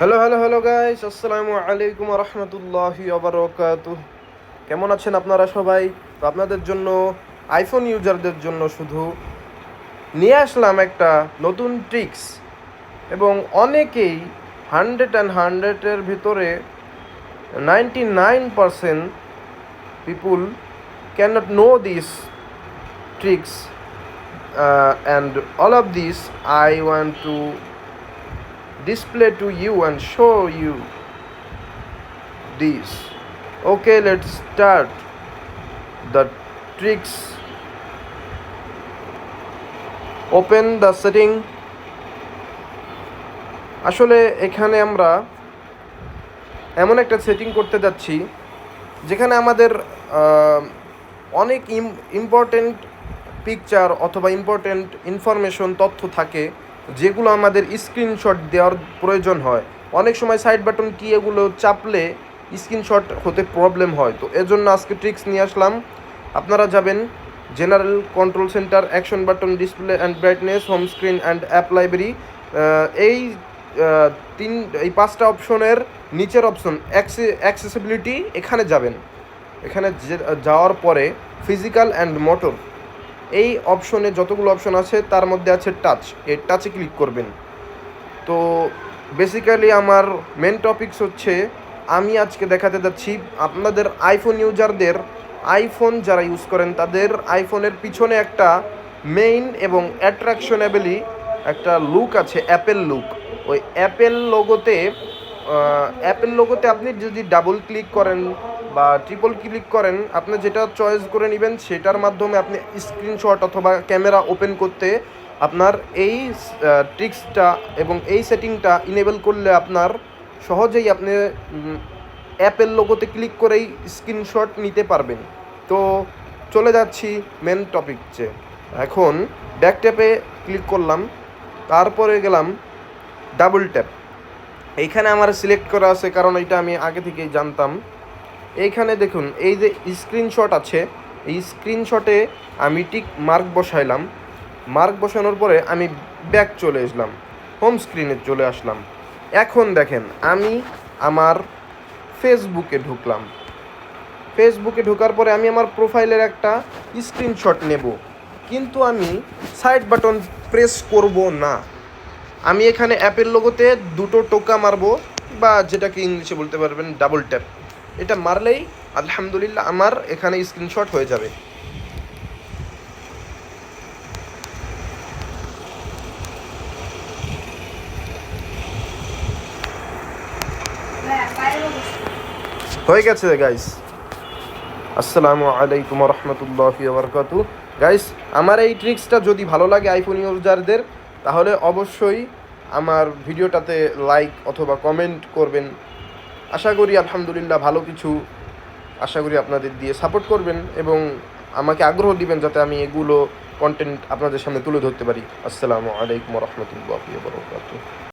Hello guys, আসসালামু আলাইকুম রহমতুল্লাহি ওবারাকাতুহ। কেমন আছেন আপনারা সবাই? তো আপনাদের জন্য, আইফোন ইউজারদের জন্য শুধু নিয়ে আসলাম একটা নতুন ট্রিক্স। এবং অনেকেই 100 ভিতরে 99% পিপুল cannot know these tricks, and all of this I want to display to you and show you this. Okay, let's start the tricks. Open the setting. আসলে এখানে আমরা এমন একটা সেটিং করতে যাচ্ছি যেখানে আমাদের অনেক ইম্পর্টেন্ট পিকচার অথবা ইম্পর্টেন্ট ইনফরমেশন তথ্য থাকে, যেগুলো আমাদের স্ক্রিনশট দেওয়ার প্রয়োজন হয়। অনেক সময় সাইড বাটন কি এগুলো চাপলে স্ক্রিনশট হতে প্রবলেম হয়। তো এজন্য আজকে ট্রিক্স নিয়ে আসলাম। আপনারা যাবেন general, control centre, action button, display and brightness, home screen and app library. এই এই 5টা অপশনের নিচের অপশন অ্যাক্সেসিবিলিটি, এখানে যাবেন। এখানে যাওয়ার পরে ফিজিক্যাল অ্যান্ড মোটর, এই অপশনে যতগুলো অপশন আছে তার মধ্যে আছে টাচ। এই টাচে ক্লিক করবেন। তো বেসিক্যালি আমার মেন টপিকস হচ্ছে, আমি আজকে দেখাতে যাচ্ছি আপনাদের আইফোন ইউজারদের, আইফোন যারা ইউজ করেন তাদের আইফোনের পিছনে একটা মেইন এবং অ্যাট্রাকশনেবলি একটা লুক আছে, অ্যাপেল লুক। ওই অ্যাপেল লোগোতে আপনি যদি ডাবল ক্লিক করেন বা ট্রিপল ক্লিক করেন, আপনি যেটা চয়েস করে নেবেন সেটার মাধ্যমে আপনি স্ক্রিনশট অথবা ক্যামেরা ওপেন করতে আপনার এই ট্রিক্সটা এবং এই সেটিংটা ইনেবল করলে আপনার সহজেই আপনি অ্যাপেল লোগোতে ক্লিক করেই স্ক্রিনশট নিতে পারবেন। তো চলে যাচ্ছি মেন টপিকসে। এখন ব্যাক ট্যাপে ক্লিক করলাম, তারপরে গেলাম ডাবল ট্যাপ। এইখানে আমার সিলেক্ট করা আছে কারণ এটা আমি আগে থেকেই জানতাম। এইখানে দেখুন এই যে স্ক্রিনশট আছে, এই স্ক্রিনশটে আমি টিক মার্ক বসাইলাম। মার্ক বসানোর পরে আমি ব্যাক চলে আসলাম, হোম স্ক্রিনে চলে আসলাম। এখন দেখেন আমি আমার ফেসবুকে ঢুকলাম। ফেসবুকে ঢোকার পরে আমি আমার প্রোফাইলের একটা স্ক্রিনশট নেব, কিন্তু আমি সাইড বাটন প্রেস করব না। আমি এখানে অ্যাপের লোগোতে দুটো টোকা মারবো, বা যেটাকে ইংলিশে বলতে পারবেন ডাবল ট্যাপ। এটা মারলেই আলহামদুলিল্লাহ আমার এখানে স্ক্রিনশট হয়ে যাবে। হয়ে গেছে গাইস। আসসালামু আলাইকুম রহমতুল্লাহি ওবারাকাতুহু। গাইস, আমার এই ট্রিক্সটা যদি ভালো লাগে আইফোন ইউজারদের, তাহলে অবশ্যই আমার ভিডিওটাতে লাইক অথবা কমেন্ট করবেন। আশা করি আলহামদুলিল্লাহ ভালো কিছু, আশা করি আপনাদের দিয়ে সাপোর্ট করবেন এবং আমাকে আগ্রহ দিবেন যাতে আমি এগুলো কন্টেন্ট আপনাদের সামনে তুলে ধরতে পারি। আসসালামু আলাইকুম রহমতুল্লাহি ওবারাকাতুহু।